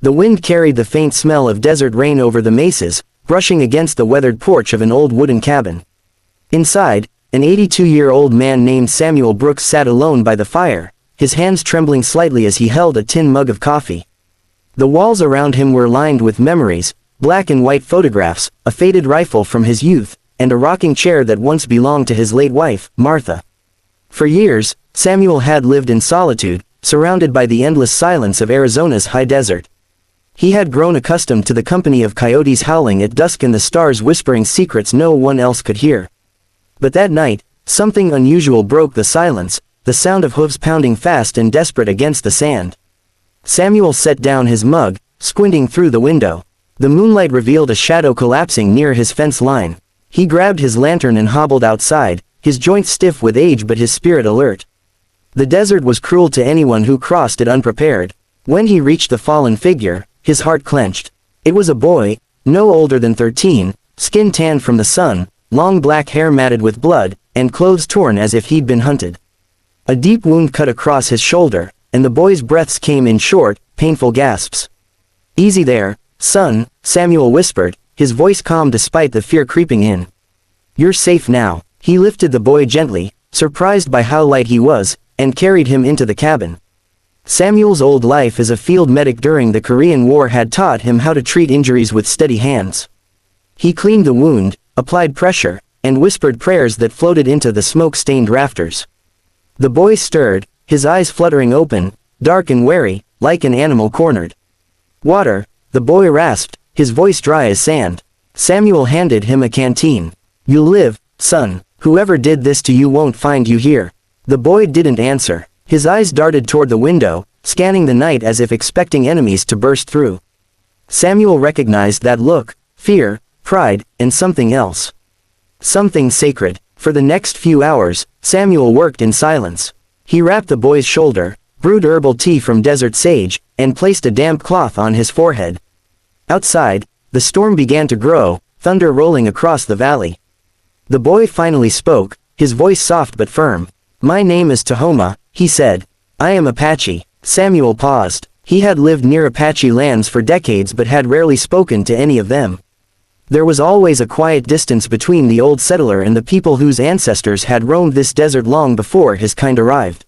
The wind carried the faint smell of desert rain over the mesas, brushing against the weathered porch of an old wooden cabin. Inside, an 82-year-old man named Samuel Brooks sat alone by the fire, his hands trembling slightly as he held a tin mug of coffee. The walls around him were lined with memories, black and white photographs, a faded rifle from his youth, and a rocking chair that once belonged to his late wife, Martha. For years, Samuel had lived in solitude, surrounded by the endless silence of Arizona's high desert. He had grown accustomed to the company of coyotes howling at dusk and the stars whispering secrets no one else could hear. But that night, something unusual broke the silence, the sound of hooves pounding fast and desperate against the sand. Samuel set down his mug, squinting through the window. The moonlight revealed a shadow collapsing near his fence line. He grabbed his lantern and hobbled outside, his joints stiff with age but his spirit alert. The desert was cruel to anyone who crossed it unprepared. When he reached the fallen figure, his heart clenched. It was a boy, no older than 13, skin tanned from the sun, long black hair matted with blood, and clothes torn as if he'd been hunted. A deep wound cut across his shoulder, and the boy's breaths came in short, painful gasps. "Easy there, son," Samuel whispered, his voice calm despite the fear creeping in. "You're safe now." He lifted the boy gently, surprised by how light he was, and carried him into the cabin. Samuel's old life as a field medic during the Korean War had taught him how to treat injuries with steady hands. He cleaned the wound, applied pressure, and whispered prayers that floated into the smoke-stained rafters. The boy stirred, his eyes fluttering open, dark and wary, like an animal cornered. "Water," the boy rasped, his voice dry as sand. Samuel handed him a canteen. "You'll live, son. Whoever did this to you won't find you here." The boy didn't answer. His eyes darted toward the window, scanning the night as if expecting enemies to burst through. Samuel recognized that look: fear, pride, and something else. Something sacred. For the next few hours, Samuel worked in silence. He wrapped the boy's shoulder, brewed herbal tea from desert sage, and placed a damp cloth on his forehead. Outside, the storm began to grow, thunder rolling across the valley. The boy finally spoke, his voice soft but firm. "My name is Tahoma," he said. "I am Apache." Samuel paused. He had lived near Apache lands for decades but had rarely spoken to any of them. There was always a quiet distance between the old settler and the people whose ancestors had roamed this desert long before his kind arrived.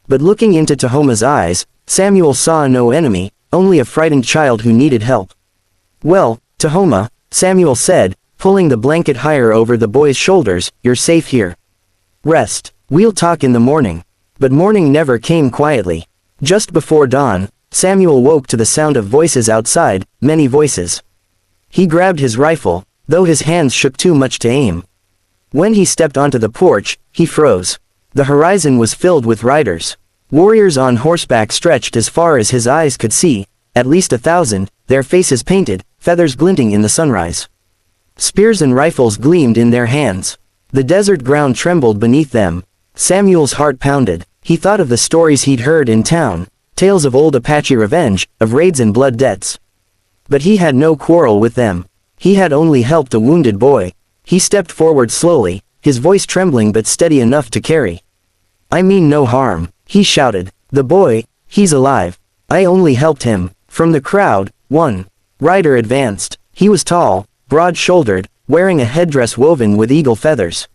But looking into Tahoma's eyes, Samuel saw no enemy, only a frightened child who needed help. "Well, Tahoma," Samuel said, pulling the blanket higher over the boy's shoulders, "you're safe here. Rest. We'll talk in the morning." But morning never came quietly. Just before dawn, Samuel woke to the sound of voices outside, many voices. He grabbed his rifle, though his hands shook too much to aim. When he stepped onto the porch, he froze. The horizon was filled with riders. Warriors on horseback stretched as far as his eyes could see, at least 1,000, their faces painted, feathers glinting in the sunrise. Spears and rifles gleamed in their hands. The desert ground trembled beneath them. Samuel's heart pounded. He thought of the stories he'd heard in town, tales of old Apache revenge, of raids and blood debts. But he had no quarrel with them. He had only helped a wounded boy. He stepped forward slowly, his voice trembling but steady enough to carry. "I mean no harm," he shouted. "The boy, he's alive. I only helped him." From the crowd, one rider advanced. He was tall, broad-shouldered, wearing a headdress woven with eagle feathers.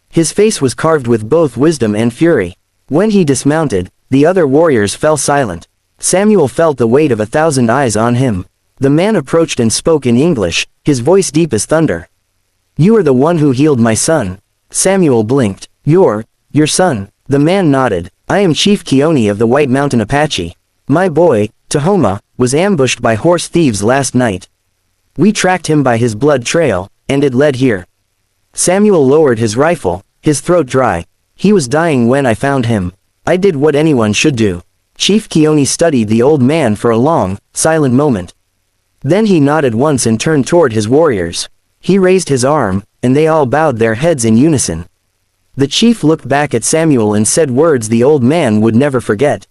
His face was carved with both wisdom and fury. When he dismounted, the other warriors fell silent. Samuel felt the weight of 1,000 eyes on him. The man approached and spoke in English, his voice deep as thunder. "You are the one who healed my son." Samuel blinked. Your son." The man nodded. "I am Chief Keone of the White Mountain Apache. My boy, Tahoma, was ambushed by horse thieves last night. We tracked him by his blood trail, and it led here." Samuel lowered his rifle, his throat dry. "He was dying when I found him. I did what anyone should do." Chief Keone studied the old man for a long, silent moment. Then he nodded once and turned toward his warriors. He raised his arm, and they all bowed their heads in unison. The chief looked back at Samuel and said words the old man would never forget.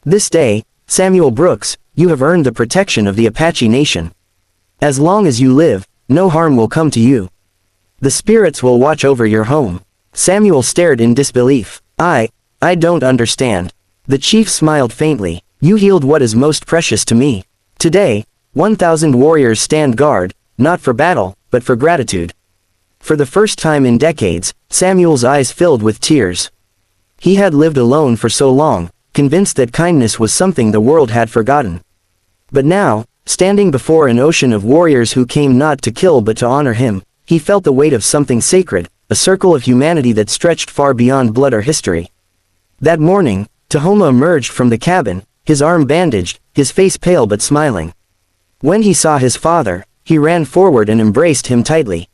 "This day, Samuel Brooks, you have earned the protection of the Apache Nation. As long as you live, no harm will come to you. The spirits will watch over your home." Samuel stared in disbelief. I don't understand." The chief smiled faintly. "You healed what is most precious to me. Today, 1,000 warriors stand guard, not for battle, but for gratitude. For the first time in decades, Samuel's eyes filled with tears. He had lived alone for so long, convinced that kindness was something the world had forgotten. But now, standing before an ocean of warriors who came not to kill but to honor him, he felt the weight of something sacred, a circle of humanity that stretched far beyond blood or history. That morning, Tahoma emerged from the cabin, his arm bandaged, his face pale but smiling. When he saw his father, he ran forward and embraced him tightly.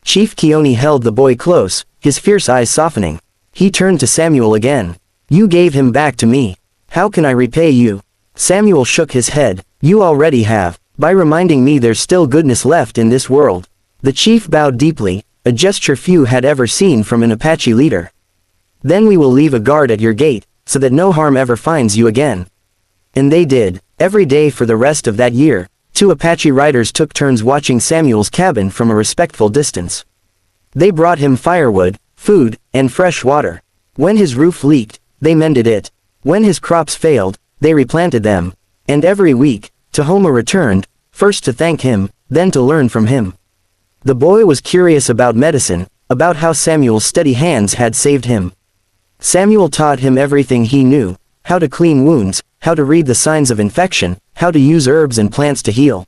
Chief Keone held the boy close, his fierce eyes softening. He turned to Samuel again. "You gave him back to me. How can I repay you?" Samuel shook his head. "You already have, by reminding me there's still goodness left in this world." The chief bowed deeply, a gesture few had ever seen from an Apache leader. "Then we will leave a guard at your gate, so that no harm ever finds you again." And they did. Every day for the rest of that year, 2 Apache riders took turns watching Samuel's cabin from a respectful distance. They brought him firewood, food, and fresh water. When his roof leaked, they mended it. When his crops failed, they replanted them. And every week, Tahoma returned, first to thank him, then to learn from him. The boy was curious about medicine, about how Samuel's steady hands had saved him. Samuel taught him everything he knew, how to clean wounds, how to read the signs of infection, how to use herbs and plants to heal.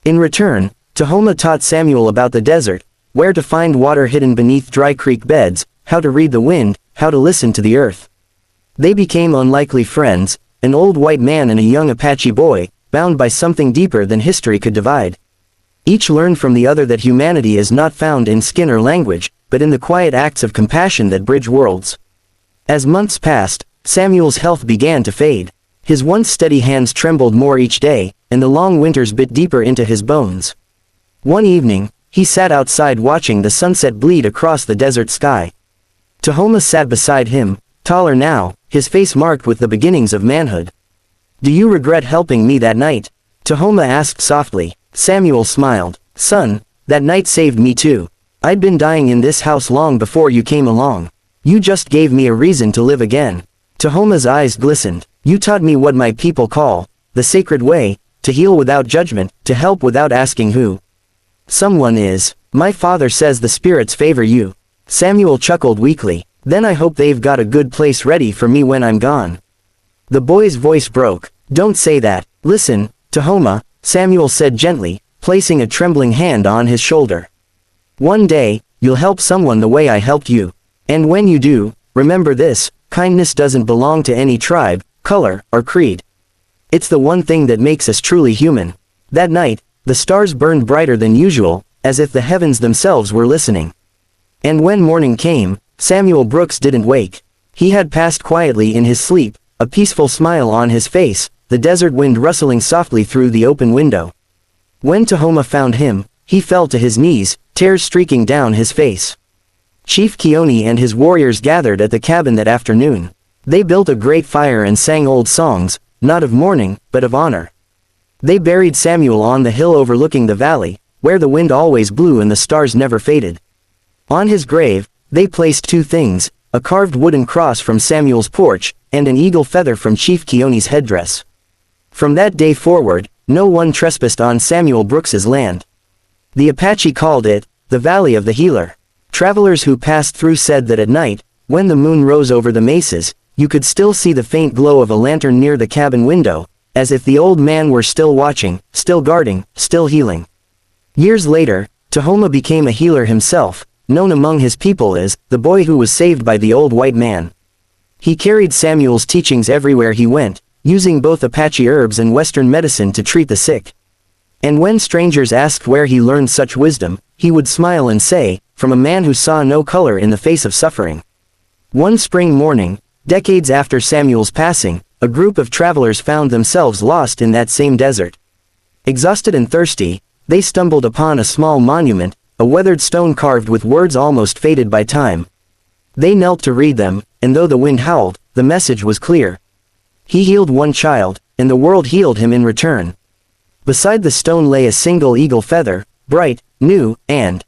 In return, Tahoma taught Samuel about the desert, where to find water hidden beneath dry creek beds, how to read the wind, how to listen to the earth. They became unlikely friends, an old white man and a young Apache boy, bound by something deeper than history could divide. Each learned from the other that humanity is not found in skin or language, but in the quiet acts of compassion that bridge worlds. As months passed, Samuel's health began to fade. His once steady hands trembled more each day, and the long winters bit deeper into his bones. One evening, he sat outside watching the sunset bleed across the desert sky. Tahoma sat beside him, taller now, his face marked with the beginnings of manhood. "Do you regret helping me that night?" Tahoma asked softly. Samuel smiled. "Son, that night saved me too. I'd been dying in this house long before you came along. You just gave me a reason to live again." Tahoma's eyes glistened. "You taught me what my people call the sacred way, to heal without judgment, to help without asking who someone is. My father says the spirits favor you." Samuel chuckled weakly. "Then I hope they've got a good place ready for me when I'm gone." The boy's voice broke. "Don't say that. Listen, Tahoma," Samuel said gently, placing a trembling hand on his shoulder. "One day, you'll help someone the way I helped you. And when you do, remember this, kindness doesn't belong to any tribe, color, or creed. It's the one thing that makes us truly human." That night, the stars burned brighter than usual, as if the heavens themselves were listening. And when morning came, Samuel Brooks didn't wake. He had passed quietly in his sleep, a peaceful smile on his face, the desert wind rustling softly through the open window. When Tahoma found him, he fell to his knees, tears streaking down his face. Chief Keone and his warriors gathered at the cabin that afternoon. They built a great fire and sang old songs, not of mourning, but of honor. They buried Samuel on the hill overlooking the valley, where the wind always blew and the stars never faded. On his grave, they placed 2 things, a carved wooden cross from Samuel's porch, and an eagle feather from Chief Keone's headdress. From that day forward, no one trespassed on Samuel Brooks's land. The Apache called it the Valley of the Healer. Travelers who passed through said that at night, when the moon rose over the mesas, you could still see the faint glow of a lantern near the cabin window, as if the old man were still watching, still guarding, still healing. Years later, Tahoma became a healer himself, known among his people as the boy who was saved by the old white man. He carried Samuel's teachings everywhere he went, using both Apache herbs and Western medicine to treat the sick. And when strangers asked where he learned such wisdom, he would smile and say, "From a man who saw no color in the face of suffering." One spring morning, decades after Samuel's passing, a group of travelers found themselves lost in that same desert. Exhausted and thirsty, they stumbled upon a small monument, a weathered stone carved with words almost faded by time. They knelt to read them, and though the wind howled, the message was clear. He healed one child, and the world healed him in return. Beside the stone lay a single eagle feather, bright, new, and